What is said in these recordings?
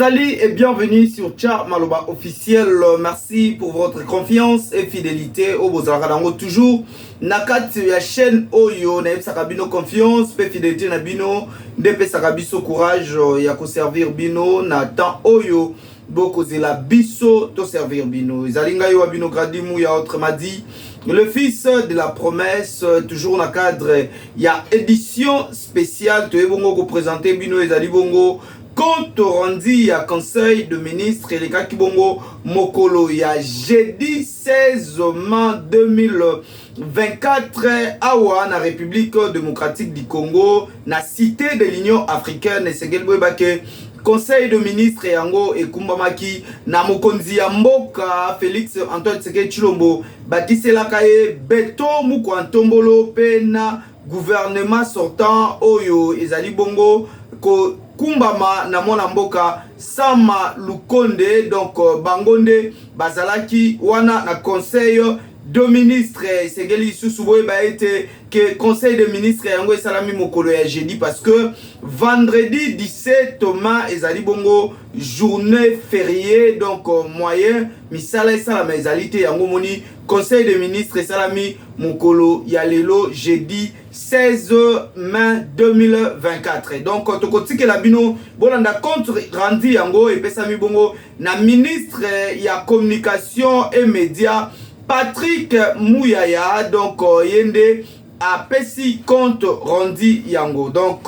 Salut et bienvenue sur Tcha Maloba officiel. Merci pour votre confiance et fidélité. Au Bozaradango toujours. Nakat ya chaîne Oyo na Sakabino confiance et fidélité na bino. Depe Sakabiso courage ya ko servir bino na temps Oyo. Boko zela biso to servir bino. Zalinga yo bino gradimu ya autrement dit. Le fils de la promesse, toujours dans le cadre, il y a édition spéciale. Tu es bon ko présenter bino ezali bongo. Compte rendu à conseil de ministre et les cas qui bongo mokolo ya jeudi 16 mai 2024 awa na République démocratique du Congo na cité de l'Union africaine et segel boybake conseil de ministre yango et kumbamaki na mokonzi ya mboka Félix Antoine Tshisekedi Tshilombo batisela kaye beto muko antombolo pe na gouvernement sortant oyo ezali bongo ko kumbama na mona mboka Sama Lukonde donc bangonde bazalaki wana na conseil de ministre segeli susuboy ba été que conseil de ministre yango esalami mokolo ya jeudi parce que vendredi 17 mai ezali bongo journée fériée donc moyen misala esalama ezali te yango moni conseil de ministre esalami mokolo ya lelo jeudi 16 mai 2024 donc tokotike la bino bolanda compte rendu yango epesami bongo na ministre ya communication et médias Patrick Mouyaya donc yende a pesi compte rendu yango donc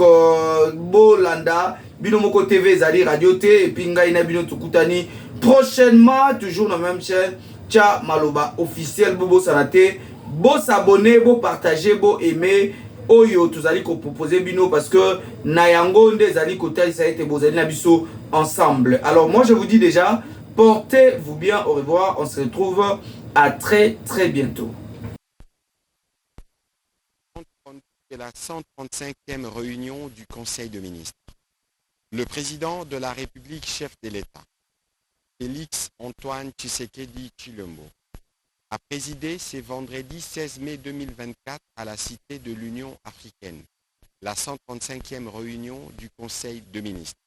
bolanda bino moko TV zali radio te et puis ngai na bino tukutani prochainement toujours dans la même chaîne Tcha Maloba officiel bobo sanate bo s'abonner bo partager bo aimer oyo tuzali ko proposer bino parce que na yango nde zali ko tali ça été bozali na biso ensemble. Alors moi je vous dis déjà portez-vous bien, au revoir, on se retrouve à très bientôt. C'est la 135e réunion du Conseil de ministres. Le président de la République, chef de l'État, Félix Antoine Tshisekedi Tshilombo, a présidé ce vendredi 16 mai 2024 à la Cité de l'Union africaine, la 135e réunion du Conseil de ministres.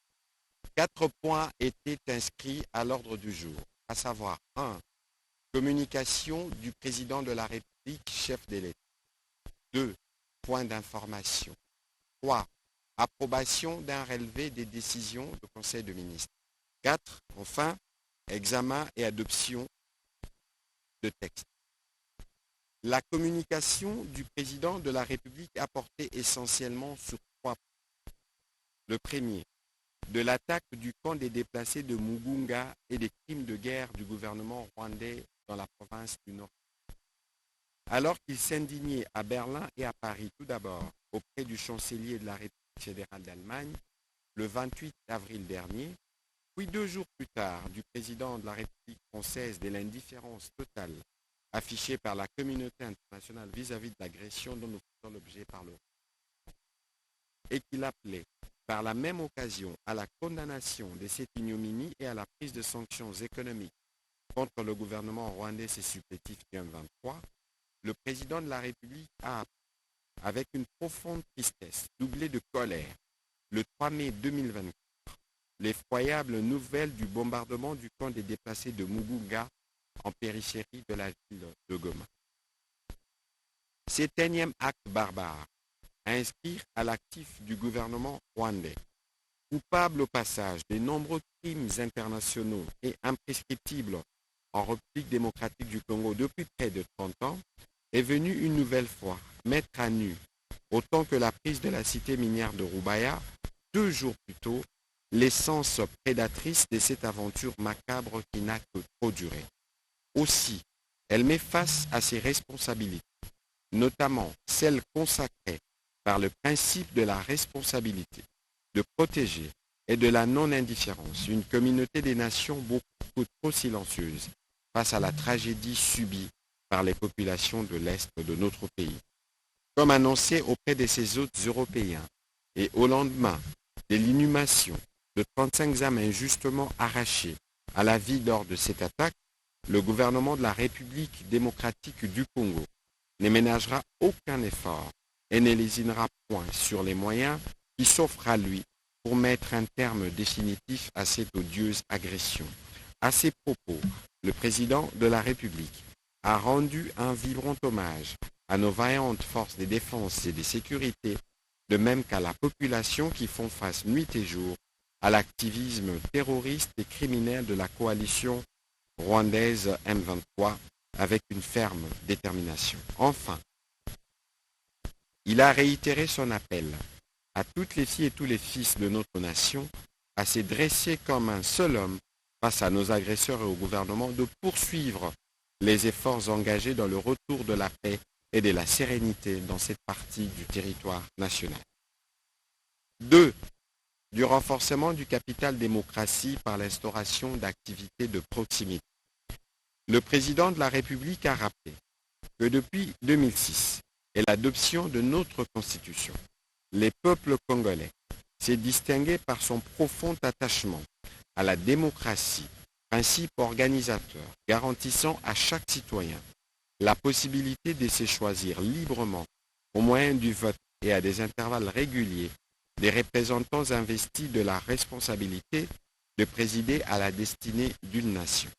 4 points étaient inscrits à l'ordre du jour, à savoir 1. Communication du président de la République, chef de l'État. 2. Point d'information. 3. Approbation d'un relevé des décisions du Conseil de ministres. 4. Enfin, examen et adoption de textes. La communication du président de la République a porté essentiellement sur 3 points. Le premier, de l'attaque du camp des déplacés de Mugunga et des crimes de guerre du gouvernement rwandais dans la province du Nord. Alors qu'il s'indignait à Berlin et à Paris tout d'abord auprès du chancelier de la République fédérale d'Allemagne le 28 avril dernier, puis 2 jours plus tard du président de la République française de l'indifférence totale affichée par la communauté internationale vis-à-vis de l'agression dont nous faisons l'objet par l'Europe, et qu'il appelait par la même occasion à la condamnation de cette ignominie et à la prise de sanctions économiques contre le gouvernement rwandais et supplétif du M23, le président de la République a, avec une profonde tristesse, doublée de colère, le 3 mai 2024, l'effroyable nouvelle du bombardement du camp des déplacés de Mugunga en périphérie de la ville de Goma. Cet énième acte barbare à inscrire à l'actif du gouvernement rwandais, coupable au passage des nombreux crimes internationaux et imprescriptibles en République démocratique du Congo depuis près de 30 ans, est venu une nouvelle fois mettre à nu, autant que la prise de la cité minière de Rubaya, 2 jours plus tôt, l'essence prédatrice de cette aventure macabre qui n'a que trop duré. Aussi, elle met face à ses responsabilités, notamment celles consacrées par le principe de la responsabilité, de protéger et de la non-indifférence une communauté des nations beaucoup trop silencieuse face à la tragédie subie par les populations de l'Est de notre pays. Comme annoncé auprès de ses hôtes européens et au lendemain de l'inhumation de 35 âmes injustement arrachées à la vie lors de cette attaque, le gouvernement de la République démocratique du Congo ne ménagera aucun effort et ne lésinera point sur les moyens qui s'offrent à lui pour mettre un terme définitif à cette odieuse agression. À ces propos, le président de la République a rendu un vibrant hommage à nos vaillantes forces de défense et de sécurité, de même qu'à la population qui font face nuit et jour à l'activisme terroriste et criminel de la coalition rwandaise M23 avec une ferme détermination. Enfin, il a réitéré son appel à toutes les filles et tous les fils de notre nation à se dresser comme un seul homme face à nos agresseurs et au gouvernement, de poursuivre les efforts engagés dans le retour de la paix et de la sérénité dans cette partie du territoire national. 2. Du renforcement du capital démocratie par l'instauration d'activités de proximité. Le président de la République a rappelé que depuis 2006 et l'adoption de notre Constitution, le peuple congolais s'est distingué par son profond attachement à la démocratie, principe organisateur garantissant à chaque citoyen la possibilité de se choisir librement au moyen du vote et à des intervalles réguliers des représentants investis de la responsabilité de présider à la destinée d'une nation.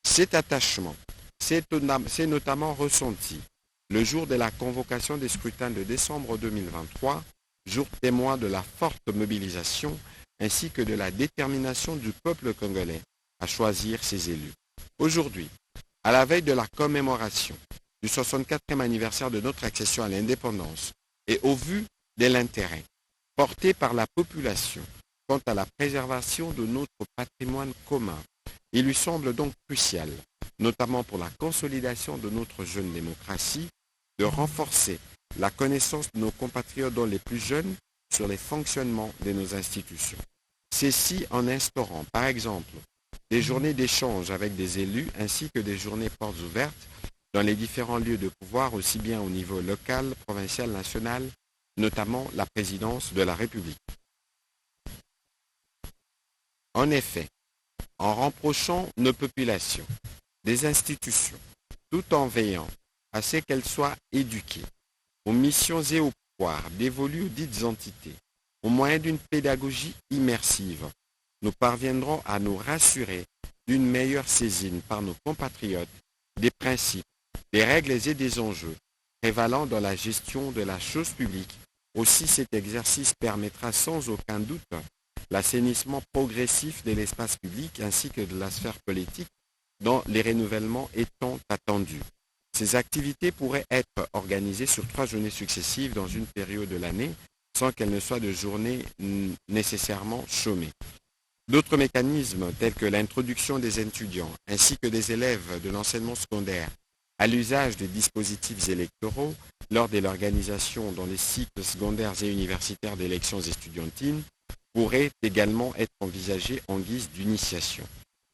Cet attachement s'est notamment ressenti le jour de la convocation des scrutins de décembre 2023, jour témoin de la forte mobilisation ainsi que de la détermination du peuple congolais à choisir ses élus. Aujourd'hui, à la veille de la commémoration du 64e anniversaire de notre accession à l'indépendance et au vu de l'intérêt porté par la population quant à la préservation de notre patrimoine commun, il lui semble donc crucial, notamment pour la consolidation de notre jeune démocratie, de renforcer la connaissance de nos compatriotes dont les plus jeunes sur les fonctionnements de nos institutions. Ceci en instaurant, par exemple, des journées d'échange avec des élus ainsi que des journées portes ouvertes dans les différents lieux de pouvoir, aussi bien au niveau local, provincial, national, notamment la présidence de la République. En effet, en rapprochant nos populations des institutions, tout en veillant à ce qu'elles soient éduquées aux missions et aux pouvoirs dévolus aux dites entités, au moyen d'une pédagogie immersive, nous parviendrons à nous rassurer d'une meilleure saisine par nos compatriotes des principes, des règles et des enjeux prévalant dans la gestion de la chose publique. Aussi, cet exercice permettra sans aucun doute l'assainissement progressif de l'espace public ainsi que de la sphère politique dont les renouvellements étant attendus. Ces activités pourraient être organisées sur 3 journées successives dans une période de l'année sans qu'elles ne soient de journées nécessairement chômées. D'autres mécanismes tels que l'introduction des étudiants ainsi que des élèves de l'enseignement secondaire à l'usage des dispositifs électoraux lors de l'organisation dans les cycles secondaires et universitaires d'élections estudiantines pourraient également être envisagés en guise d'initiation.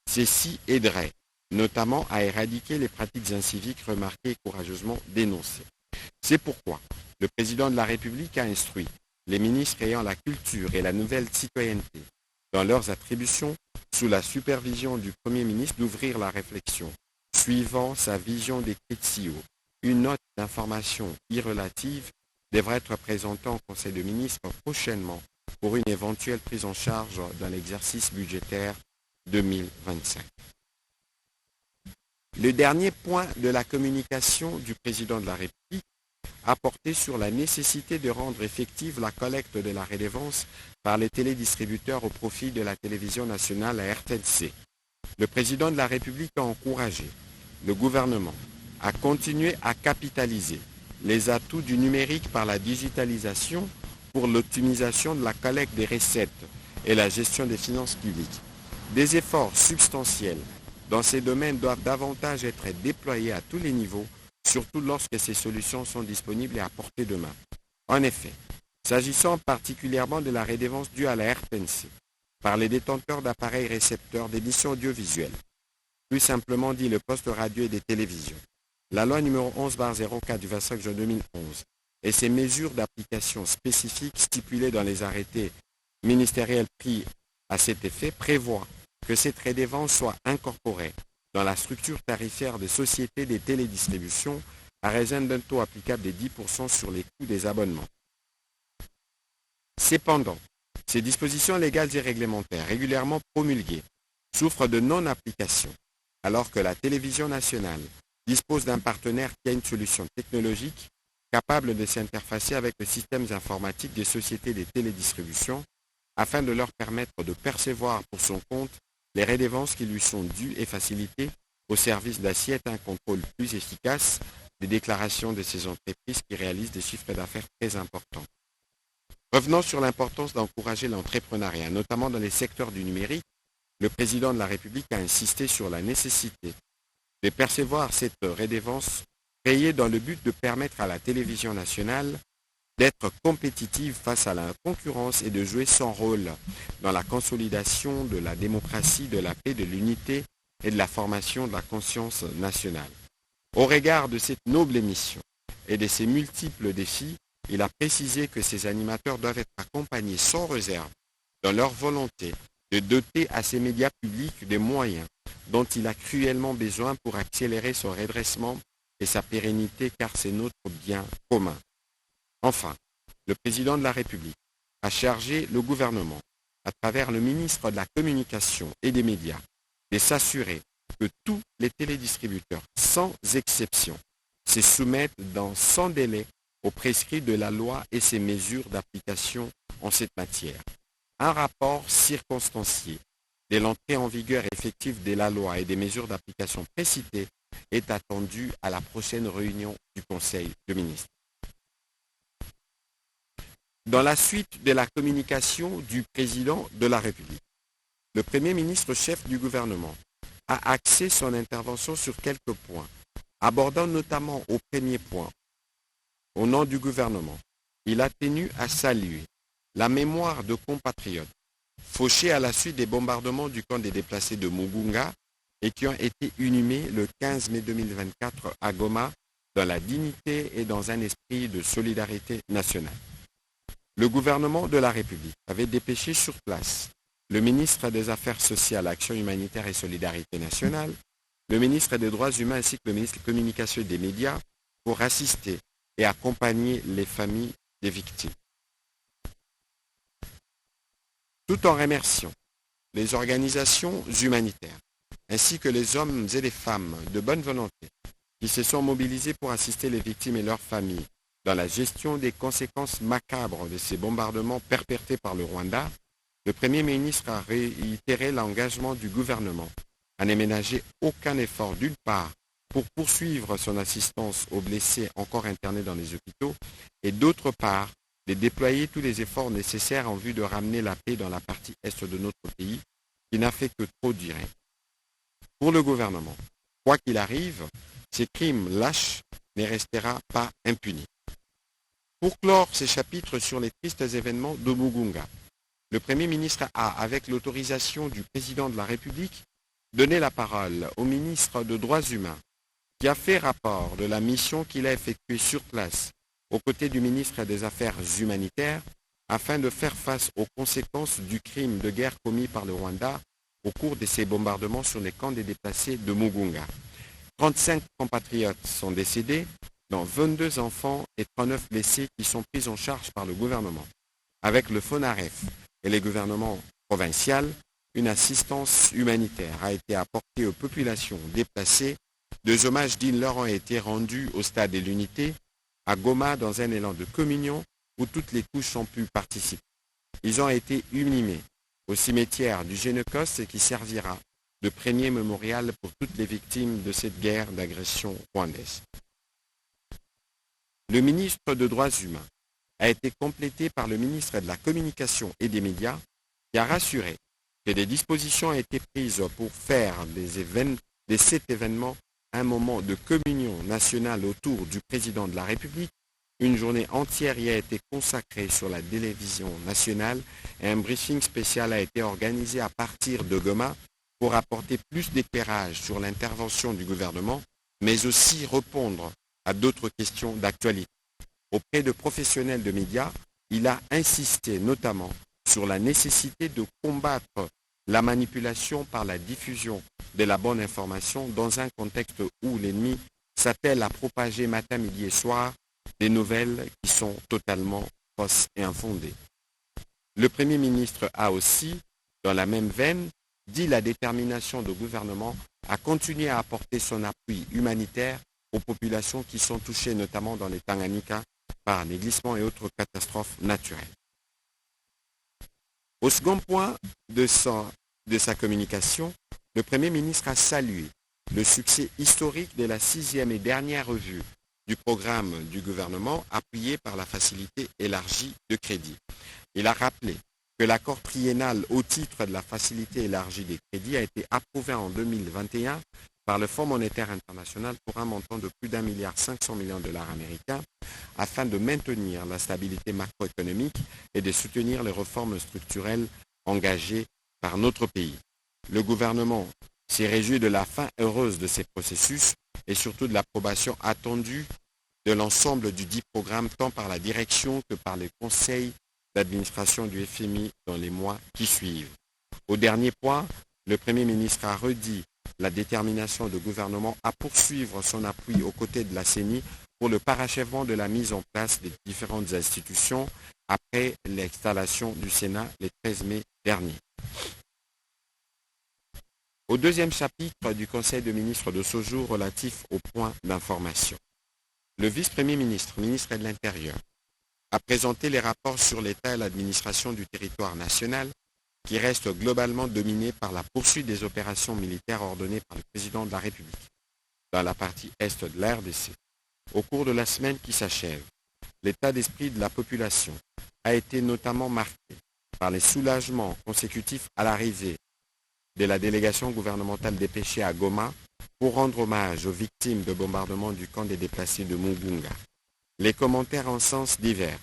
Ceci aiderait notamment à éradiquer les pratiques inciviques remarquées et courageusement dénoncées. C'est pourquoi le président de la République a instruit les ministres ayant la culture et la nouvelle citoyenneté dans leurs attributions, sous la supervision du Premier ministre, d'ouvrir la réflexion suivant sa vision décrite ci haut. Une note d'information irrelative devrait être présentée en Conseil de ministres prochainement pour une éventuelle prise en charge dans l'exercice budgétaire 2025. Le dernier point de la communication du président de la République a porté sur la nécessité de rendre effective la collecte de la redevance par les télédistributeurs au profit de la télévision nationale, la RTNC. Le président de la République a encouragé le gouvernement à continuer à capitaliser les atouts du numérique par la digitalisation pour l'optimisation de la collecte des recettes et la gestion des finances publiques. Des efforts substantiels dans ces domaines doivent davantage être déployés à tous les niveaux, surtout lorsque ces solutions sont disponibles et à portée de main. En effet, s'agissant particulièrement de la redevance due à la RTNC par les détenteurs d'appareils récepteurs d'émissions audiovisuelles, plus simplement dit le poste radio et des télévisions, la loi numéro 11/04 du 25 juin 2011 et ses mesures d'application spécifiques stipulées dans les arrêtés ministériels pris à cet effet prévoient que cette redevance soit incorporée dans la structure tarifaire des sociétés des télédistributions à raison d'un taux applicable de 10% sur les coûts des abonnements. Cependant, Ces dispositions légales et réglementaires régulièrement promulguées souffrent de non-application, alors que la télévision nationale dispose d'un partenaire qui a une solution technologique capable de s'interfacer avec les systèmes informatiques des sociétés de télédistribution afin de leur permettre de percevoir pour son compte les redevances qui lui sont dues et faciliter au service d'assiette un contrôle plus efficace des déclarations de ces entreprises qui réalisent des chiffres d'affaires très importants. Revenons sur l'importance d'encourager l'entrepreneuriat, notamment dans les secteurs du numérique. Le président de la République a insisté sur la nécessité de percevoir cette redevance créée dans le but de permettre à la télévision nationale d'être compétitive face à la concurrence et de jouer son rôle dans la consolidation de la démocratie, de la paix, de l'unité et de la formation de la conscience nationale. Au regard de cette noble mission et de ses multiples défis, il a précisé que ces animateurs doivent être accompagnés sans réserve dans leur volonté de doter à ces médias publics des moyens dont il a cruellement besoin pour accélérer son redressement et sa pérennité, car c'est notre bien commun. Enfin, le président de la République a chargé le gouvernement, à travers le ministre de la Communication et des Médias, de s'assurer que tous les télédistributeurs, sans exception, se soumettent sans délai aux prescrits de la loi et ses mesures d'application en cette matière. Un rapport circonstancié de l'entrée en vigueur effective de la loi et des mesures d'application précitées est attendu à la prochaine réunion du Conseil de ministres. Dans la suite de la communication du président de la République, le Premier ministre chef du gouvernement a axé son intervention sur quelques points, abordant notamment au premier point, au nom du gouvernement, il a tenu à saluer la mémoire de compatriotes fauchés à la suite des bombardements du camp des déplacés de Mugunga et qui ont été inhumés le 15 mai 2024 à Goma dans la dignité et dans un esprit de solidarité nationale. Le gouvernement de la République avait dépêché sur place le ministre des Affaires sociales, Action humanitaire et solidarité nationale, le ministre des Droits humains ainsi que le ministre de la Communication et des Médias pour assister et accompagner les familles des victimes. Tout en remerciant les organisations humanitaires ainsi que les hommes et les femmes de bonne volonté qui se sont mobilisés pour assister les victimes et leurs familles dans la gestion des conséquences macabres de ces bombardements perpétrés par le Rwanda, le Premier ministre a réitéré l'engagement du gouvernement à ne ménager aucun effort d'une part pour poursuivre son assistance aux blessés encore internés dans les hôpitaux et d'autre part de déployer tous les efforts nécessaires en vue de ramener la paix dans la partie est de notre pays qui n'a fait que trop durer. Pour le gouvernement, quoi qu'il arrive, ces crimes lâches ne resteront pas impunis. Pour clore ces chapitres sur les tristes événements de Mugunga, le Premier ministre a, avec l'autorisation du Président de la République, donné la parole au ministre des Droits humains qui a fait rapport de la mission qu'il a effectuée sur place aux côtés du ministre des Affaires humanitaires afin de faire face aux conséquences du crime de guerre commis par le Rwanda au cours de ces bombardements sur les camps des déplacés de Mugunga. 35 compatriotes sont décédés, dont 22 enfants et 39 blessés qui sont pris en charge par le gouvernement. Avec le FONAREF et les gouvernements provinciaux, une assistance humanitaire a été apportée aux populations déplacées. 2 hommages dignes leur ont été rendus au stade de l'Unité, à Goma, dans un élan de communion où toutes les couches ont pu participer. Ils ont été inhumés au cimetière du Génocos qui servira de premier mémorial pour toutes les victimes de cette guerre d'agression rwandaise. Le ministre des Droits humains a été complété par le ministre de la Communication et des Médias qui a rassuré que des dispositions ont été prises pour faire de cet événement un moment de communion nationale autour du président de la République. Une journée entière y a été consacrée sur la télévision nationale et un briefing spécial a été organisé à partir de Goma pour apporter plus d'éclairage sur l'intervention du gouvernement, mais aussi répondre à d'autres questions d'actualité. Auprès de professionnels de médias, il a insisté notamment sur la nécessité de combattre la manipulation par la diffusion de la bonne information dans un contexte où l'ennemi s'attelle à propager matin, midi et soir des nouvelles qui sont totalement fausses et infondées. Le Premier ministre a aussi, dans la même veine, dit la détermination du gouvernement à continuer à apporter son appui humanitaire aux populations qui sont touchées notamment dans les Tanganyika par les glissements et autres catastrophes naturelles. Au second point de sa communication, le Premier ministre a salué le succès historique de la 6e et dernière revue du programme du gouvernement appuyé par la facilité élargie de crédit. Il a rappelé que l'accord triennal au titre de la facilité élargie des crédits a été approuvé en 2021 par le Fonds monétaire international pour un montant de plus d'1,5 milliard de dollars américains afin de maintenir la stabilité macroéconomique et de soutenir les réformes structurelles engagées par notre pays. Le gouvernement s'est réjoui de la fin heureuse de ces processus et surtout de l'approbation attendue de l'ensemble du dit programme tant par la direction que par les conseils d'administration du FMI dans les mois qui suivent. Au dernier point, le Premier ministre a redit la détermination du gouvernement à poursuivre son appui aux côtés de la CENI pour le parachèvement de la mise en place des différentes institutions après l'installation du Sénat le 13 mai dernier. Au deuxième chapitre du Conseil de ministres de ce jour relatif aux points d'information, le vice-premier ministre, ministre de l'Intérieur, a présenté les rapports sur l'état et l'administration du territoire national qui reste globalement dominé par la poursuite des opérations militaires ordonnées par le président de la République dans la partie est de la RDC. Au cours de la semaine qui s'achève, l'état d'esprit de la population a été notamment marqué par les soulagements consécutifs à l'arrivée de la délégation gouvernementale dépêchée à Goma pour rendre hommage aux victimes de bombardement du camp des déplacés de Mugunga. Les commentaires en sens divers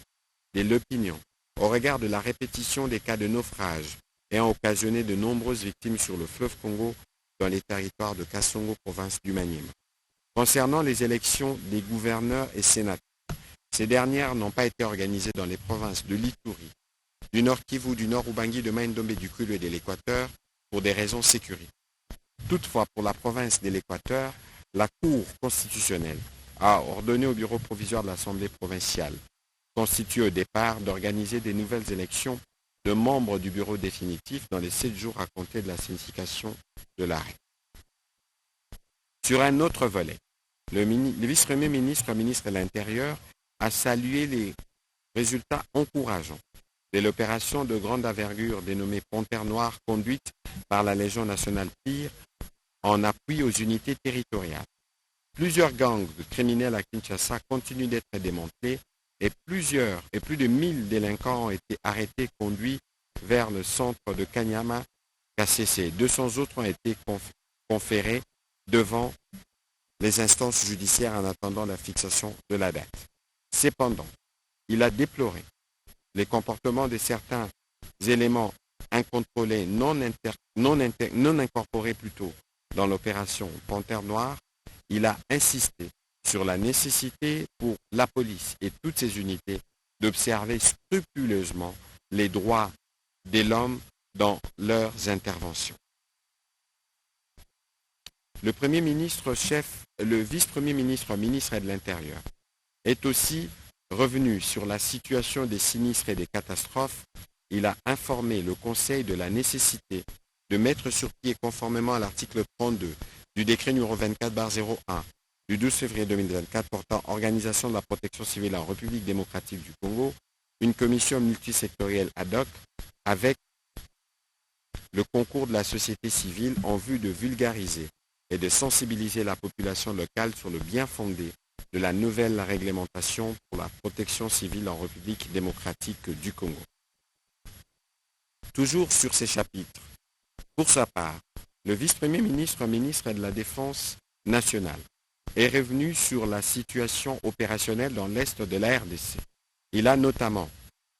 de l'opinion au regard de la répétition des cas de naufrage ayant occasionné de nombreuses victimes sur le fleuve Congo dans les territoires de Kasongo, province du Maniema. Concernant les élections des gouverneurs et sénateurs, ces dernières n'ont pas été organisées dans les provinces de l'Ituri, du Nord Kivu, du Nord Ubangi, de Maïndombe, du Kulu et de l'Équateur pour des raisons sécuritaires. Toutefois, pour la province de l'Équateur, la Cour constitutionnelle a ordonné au bureau provisoire de l'Assemblée provinciale, constitué au départ, d'organiser des nouvelles élections de membres du bureau définitif dans les 7 jours à compter de la signification de l'arrêt. Sur un autre volet, le vice-premier ministre, ministre de l'Intérieur, a salué les résultats encourageants de l'opération de grande envergure dénommée Panthère Noire conduite par la Légion nationale Pire en appui aux unités territoriales. Plusieurs gangs criminels à Kinshasa continuent d'être démantelés et plus de 1000 délinquants ont été arrêtés et conduits vers le centre de Kanyama KCC. 200 autres ont été conférés devant les instances judiciaires en attendant la fixation de la date. Cependant, il a déploré les comportements de certains éléments incontrôlés, non incorporés plutôt dans l'opération Panthère Noire. Il a insisté sur la nécessité pour la police et toutes ses unités d'observer scrupuleusement les droits de l'homme dans leurs interventions. Le Premier ministre chef, le vice-premier ministre, ministre de l'Intérieur, est aussi revenu sur la situation des sinistres et des catastrophes. Il a informé le Conseil de la nécessité de mettre sur pied, conformément à l'article 32 du décret numéro 24/01 du 12 février 2024 portant organisation de la protection civile en République démocratique du Congo, une commission multisectorielle ad hoc avec le concours de la société civile en vue de vulgariser et de sensibiliser la population locale sur le bien fondé de la nouvelle réglementation pour la protection civile en République démocratique du Congo. Toujours sur ces chapitres, pour sa part, le vice-premier ministre, ministre de la Défense nationale, est revenu sur la situation opérationnelle dans l'est de la RDC. Il a notamment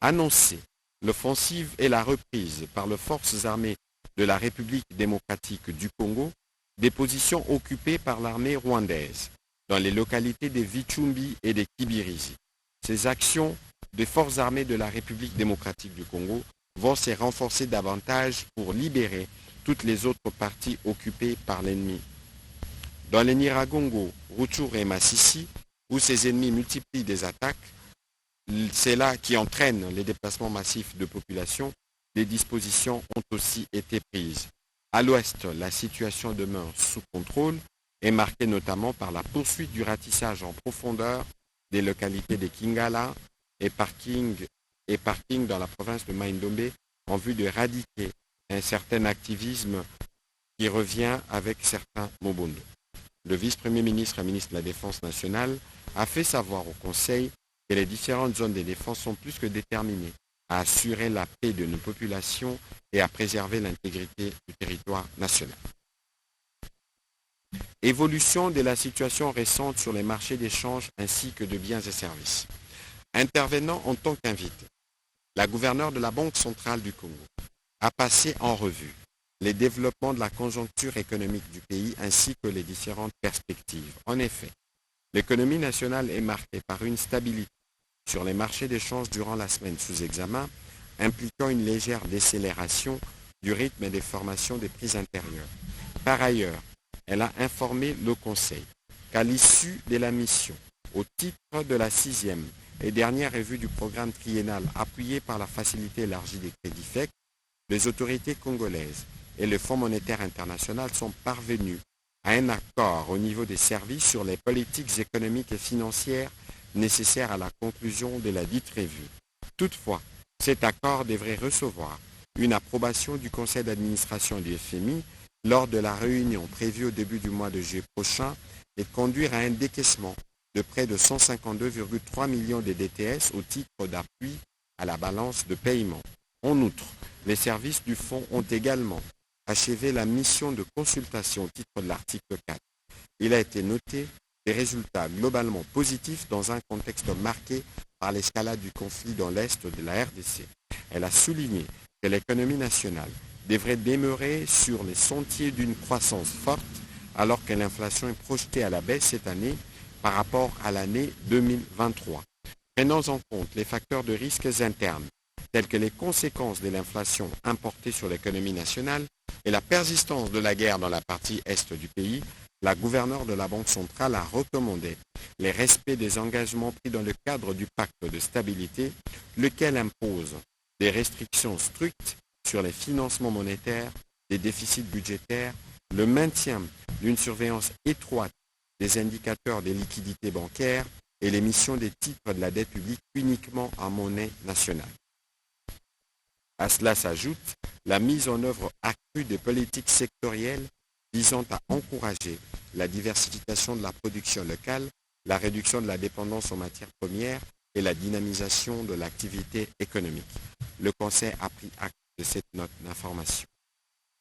annoncé l'offensive et la reprise par les forces armées de la République démocratique du Congo des positions occupées par l'armée rwandaise dans les localités de Vichumbi et de Kibirizi. Ces actions des forces armées de la République démocratique du Congo vont se renforcer davantage pour libérer toutes les autres parties occupées par l'ennemi. Dans les Nyiragongo, Rutshuru et Masisi, où ces ennemis multiplient des attaques, c'est là qui entraîne les déplacements massifs de population, des dispositions ont aussi été prises. À l'ouest, la situation demeure sous contrôle et marquée notamment par la poursuite du ratissage en profondeur des localités de Kingala et parking dans la province de Maïndombe en vue d'éradiquer un certain activisme qui revient avec certains Mobondo. Le vice-premier ministre et ministre de la Défense nationale a fait savoir au Conseil que les différentes zones de défense sont plus que déterminées à assurer la paix de nos populations et à préserver l'intégrité du territoire national. Évolution de la situation récente sur les marchés d'échange ainsi que de biens et services. Intervenant en tant qu'invité, la gouverneure de la Banque centrale du Congo a passé en revue les développements de la conjoncture économique du pays ainsi que les différentes perspectives. En effet, l'économie nationale est marquée par une stabilité sur les marchés d'échange durant la semaine sous examen, impliquant une légère décélération du rythme des formations des prix intérieurs. Par ailleurs, elle a informé le Conseil qu'à l'issue de la mission, au titre de la 6e et dernière revue du programme triennal appuyé par la facilité élargie des crédits FEC, les autorités congolaises et le Fonds monétaire international sont parvenus à un accord au niveau des services sur les politiques économiques et financières nécessaires à la conclusion de la dite revue. Toutefois, cet accord devrait recevoir une approbation du conseil d'administration du FMI lors de la réunion prévue au début du mois de juillet prochain et conduire à un décaissement de près de 152,3 millions de DTS au titre d'appui à la balance de paiement. En outre, les services du fonds ont également achevé la mission de consultation au titre de l'article 4. Il a été noté des résultats globalement positifs dans un contexte marqué par l'escalade du conflit dans l'est de la RDC. Elle a souligné que l'économie nationale devrait demeurer sur les sentiers d'une croissance forte alors que l'inflation est projetée à la baisse cette année par rapport à l'année 2023. Prenons en compte les facteurs de risques internes tels que les conséquences de l'inflation importée sur l'économie nationale et la persistance de la guerre dans la partie est du pays. La gouverneure de la Banque centrale a recommandé le respect des engagements pris dans le cadre du pacte de stabilité, lequel impose des restrictions strictes sur les financements monétaires, des déficits budgétaires, le maintien d'une surveillance étroite des indicateurs des liquidités bancaires et l'émission des titres de la dette publique uniquement en monnaie nationale. À cela s'ajoute la mise en œuvre accrue des politiques sectorielles visant à encourager la diversification de la production locale, la réduction de la dépendance en matières premières et la dynamisation de l'activité économique. Le Conseil a pris acte de cette note d'information.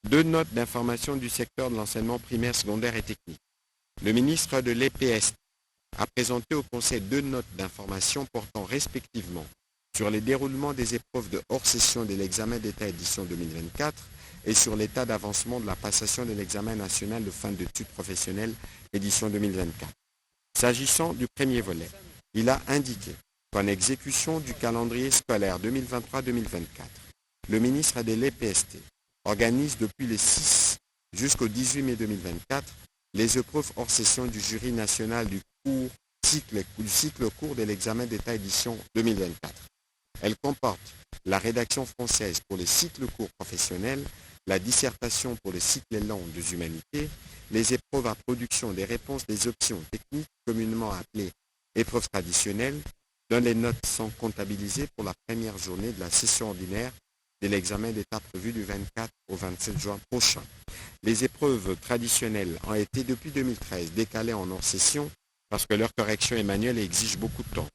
2 notes d'information du secteur de l'enseignement primaire, secondaire et technique. Le ministre de l'EPS a présenté au Conseil 2 notes d'information portant respectivement sur les déroulements des épreuves de hors-session de l'examen d'État édition 2024 et sur l'état d'avancement de la passation de l'examen national de fin d'études professionnelles édition 2024. S'agissant du premier volet, il a indiqué qu'en exécution du calendrier scolaire 2023-2024, le ministre de l'EPST organise depuis le 6 jusqu'au 18 mai 2024 les épreuves hors session du jury national du cycle court de l'examen d'État édition 2024. Elle comporte la rédaction française pour les cycles courts professionnels, la dissertation pour le cycle long des humanités, les épreuves à production des réponses des options techniques communément appelées épreuves traditionnelles, dont les notes sont comptabilisées pour la première journée de la session ordinaire de l'examen d'État prévu du 24 au 27 juin prochain. Les épreuves traditionnelles ont été depuis 2013 décalées en hors-session parce que leur correction manuelle exige beaucoup de temps.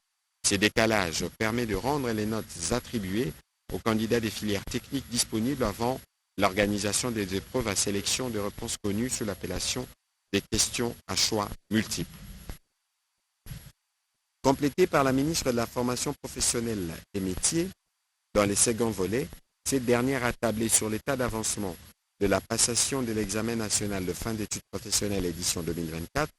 Ces décalages permettent de rendre les notes attribuées aux candidats des filières techniques disponibles avant l'organisation des épreuves à sélection de réponses connues sous l'appellation des questions à choix multiples. Complétée par la ministre de la Formation professionnelle et métiers, dans les seconds volets, cette dernière a tablé sur l'état d'avancement de la passation de l'examen national de fin d'études professionnelles édition 2024.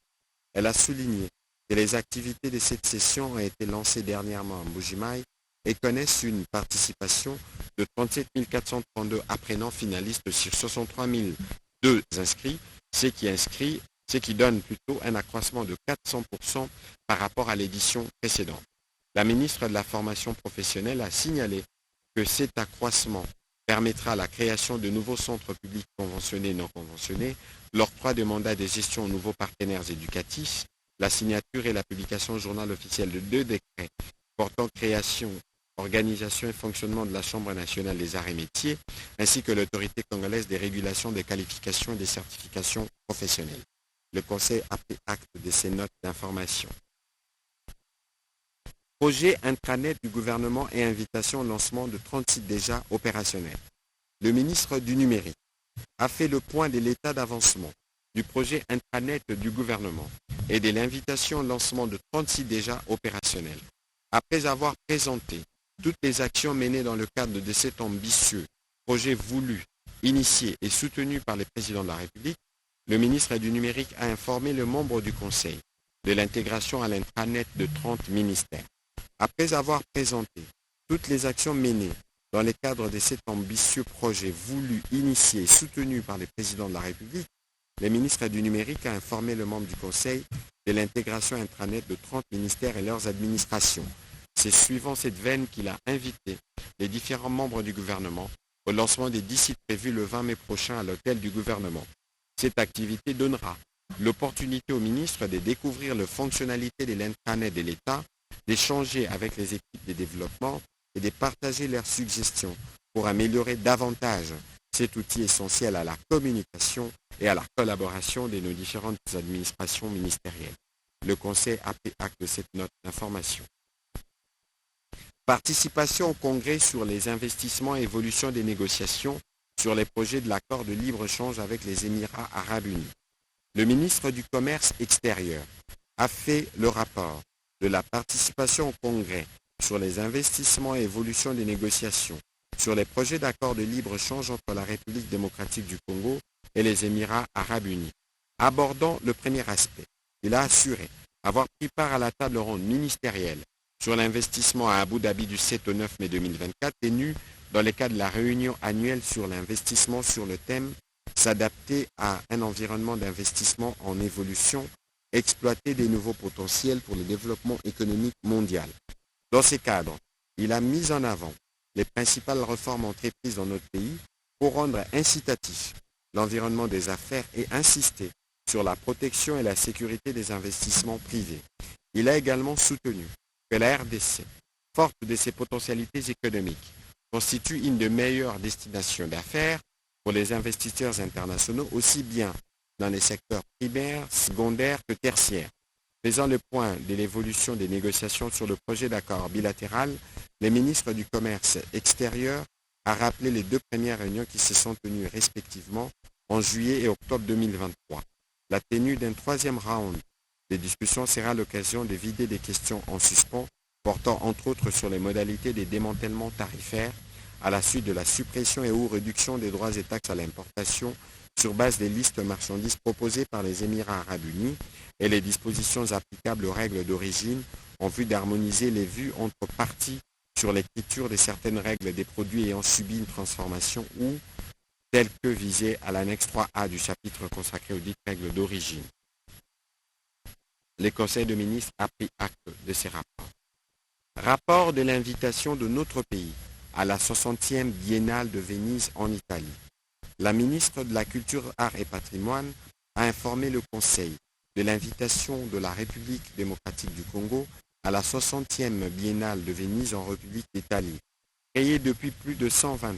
Elle a souligné que les activités de cette session ont été lancées dernièrement en Mbuji-Mayi et connaissent une participation de 37 432 apprenants finalistes sur 63 002 inscrits, ce qui donne plutôt un accroissement de 400% par rapport à l'édition précédente. La ministre de la Formation professionnelle a signalé que cet accroissement permettra la création de nouveaux centres publics conventionnés et non conventionnés, l'octroi de mandats de gestion aux nouveaux partenaires éducatifs, la signature et la publication au journal officiel de 2 décrets portant création, organisation et fonctionnement de la Chambre nationale des arts et métiers, ainsi que l'autorité congolaise des régulations des qualifications et des certifications professionnelles. Le Conseil a pris acte de ces notes d'information. Projet intranet du gouvernement et invitation au lancement de 30 sites déjà opérationnels. Le ministre du Numérique a fait le point de l'état d'avancement du projet intranet du gouvernement et de l'invitation au lancement de 30 sites déjà opérationnels. Après avoir présenté toutes les actions menées dans le cadre de cet ambitieux projet voulu, initié et soutenu par le président de la République, le ministre du Numérique a informé le membre du Conseil de l'intégration à l'intranet de 30 ministères. Après avoir présenté toutes les actions menées dans le cadre de cet ambitieux projet voulu, initié et soutenu par le président de la République, le ministre du Numérique a informé le membre du Conseil de l'intégration intranet de 30 ministères et leurs administrations. C'est suivant cette veine qu'il a invité les différents membres du gouvernement au lancement des 10 sites prévus le 20 mai prochain à l'hôtel du gouvernement. Cette activité donnera l'opportunité au ministre de découvrir les fonctionnalités de l'intranet de l'État, d'échanger avec les équipes de développement et de partager leurs suggestions pour améliorer davantage cet outil essentiel à la communication et à la collaboration de nos différentes administrations ministérielles. Le Conseil a pris acte de cette note d'information. Participation au Congrès sur les investissements et évolution des négociations sur les projets de l'accord de libre-échange avec les Émirats arabes unis. Le ministre du Commerce extérieur a fait le rapport de la participation au Congrès sur les investissements et évolution des négociations sur les projets d'accord de libre-échange entre la République démocratique du Congo et les Émirats arabes unis. Abordant le premier aspect, il a assuré avoir pris part à la table ronde ministérielle sur l'investissement à Abu Dhabi du 7 au 9 mai 2024, tenue dans le cadre de la réunion annuelle sur l'investissement sur le thème « S'adapter à un environnement d'investissement en évolution, exploiter des nouveaux potentiels pour le développement économique mondial ». Dans ce cadre, il a mis en avant les principales réformes entreprises dans notre pays pour rendre incitatif l'environnement des affaires et insister sur la protection et la sécurité des investissements privés. Il a également soutenu que la RDC, forte de ses potentialités économiques, constitue une des meilleures destinations d'affaires pour les investisseurs internationaux, aussi bien dans les secteurs primaires, secondaires que tertiaires. Faisant le point de l'évolution des négociations sur le projet d'accord bilatéral, le ministre du Commerce extérieur a rappelé les 2 premières réunions qui se sont tenues respectivement en juillet et octobre 2023. La tenue d'un 3e round des discussions sera l'occasion de vider des questions en suspens portant entre autres sur les modalités des démantèlements tarifaires à la suite de la suppression et ou réduction des droits et taxes à l'importation sur base des listes marchandises proposées par les Émirats arabes unis et les dispositions applicables aux règles d'origine en vue d'harmoniser les vues entre parties sur l'écriture de certaines règles des produits ayant subi une transformation ou telles que visées à l'annexe 3A du chapitre consacré aux dites règles d'origine. Le Conseil de ministres a pris acte de ces rapports. Rapport de l'invitation de notre pays à la 60e Biennale de Venise en Italie. La ministre de la Culture, Arts et Patrimoine a informé le Conseil de l'invitation de la République démocratique du Congo à la 60e Biennale de Venise en République d'Italie. Créée depuis plus de 120 ans,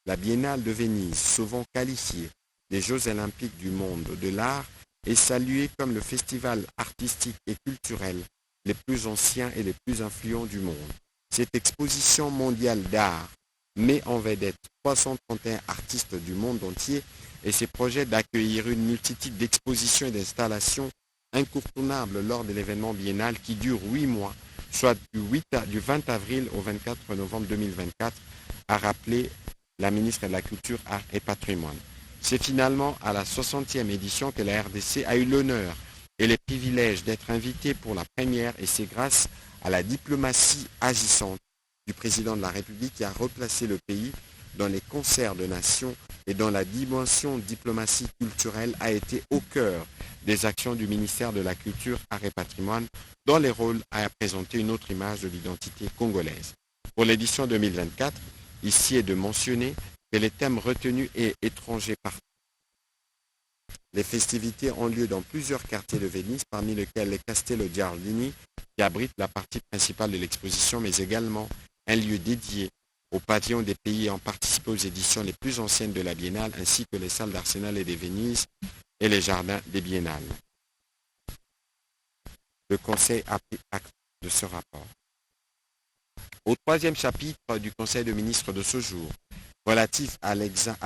la Biennale de Venise, souvent qualifiée des Jeux olympiques du monde de l'art, est saluée comme le festival artistique et culturel les plus anciens et les plus influents du monde. Cette exposition mondiale d'art met en vedette 331 artistes du monde entier et se projette d'accueillir une multitude d'expositions et d'installations incontournables lors de l'événement biennal qui dure 8 mois, soit du 20 avril au 24 novembre 2024, a rappelé la ministre de la Culture, Arts et Patrimoine. C'est finalement à la 60e édition que la RDC a eu l'honneur et le privilège d'être invitée pour la première, et c'est grâce à la diplomatie agissante du président de la République qui a replacé le pays dans les concerts de nations et dont la dimension diplomatie culturelle a été au cœur des actions du ministère de la Culture, Arts et Patrimoine, dont les rôles a présenté une autre image de l'identité congolaise. Pour l'édition 2024, ici est de mentionner que les thèmes retenus est étrangers partout. Les festivités ont lieu dans plusieurs quartiers de Venise, parmi lesquels les Castello Giardini, qui abrite la partie principale de l'exposition, mais également un lieu dédié au pavillon des pays ayant participé aux éditions les plus anciennes de la Biennale, ainsi que les salles d'Arsenal et de Venise et les jardins des Biennales. Le Conseil a pris acte de ce rapport. Au troisième chapitre du Conseil de ministres de ce jour, relatif à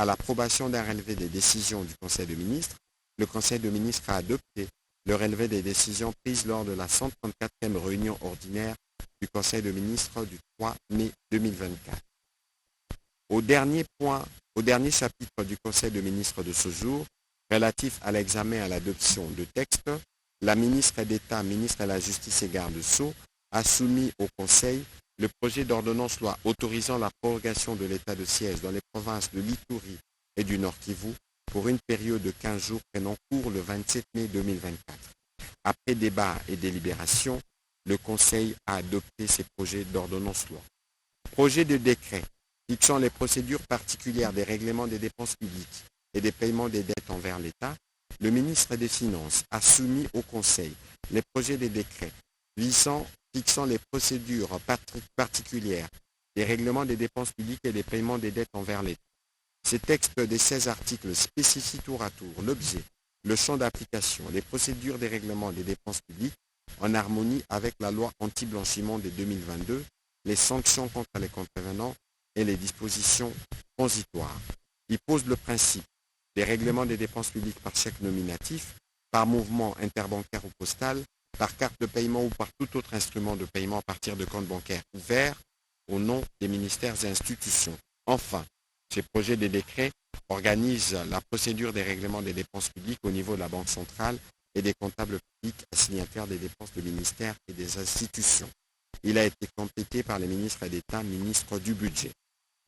l'approbation d'un relevé des décisions du Conseil de ministres, le Conseil de ministres a adopté le relevé des décisions prises lors de la 134e réunion ordinaire du Conseil de ministres du 3 mai 2024. Au dernier chapitre du Conseil de ministres de ce jour, relatif à l'examen et à l'adoption de textes, la ministre d'État, ministre de la Justice et garde-sceaux, a soumis au Conseil le projet d'ordonnance loi autorisant la prorogation de l'état de siège dans les provinces de l'Ituri et du Nord Kivu pour une période de 15 jours prenant cours le 27 mai 2024. Après débat et délibération, le Conseil a adopté ces projets d'ordonnance loi. Projet de décret fixant les procédures particulières des règlements des dépenses publiques et des paiements des dettes envers l'État, le ministre des Finances a soumis au Conseil les projets de décrets fixant les procédures particulières des règlements des dépenses publiques et des paiements des dettes envers l'État. Ces textes des 16 articles spécifient tour à tour l'objet, le champ d'application, les procédures des règlements des dépenses publiques en harmonie avec la loi anti-blanchiment de 2022, les sanctions contre les contrevenants et les dispositions transitoires. Il pose le principe des règlements des dépenses publiques par chèque nominatif, par mouvement interbancaire ou postal, par carte de paiement ou par tout autre instrument de paiement à partir de comptes bancaires ouverts au nom des ministères et institutions. Enfin, ces projets de décret organisent la procédure des règlements des dépenses publiques au niveau de la Banque centrale et des comptables publics assignataires des dépenses de ministères et des institutions. Il a été complété par les ministres d'État, ministres du Budget.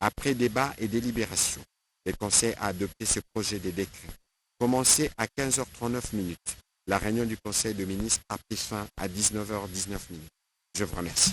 Après débat et délibération, le Conseil a adopté ce projet de décret. Commencé à 15h39, la réunion du Conseil de ministres a pris fin à 19h19. Je vous remercie.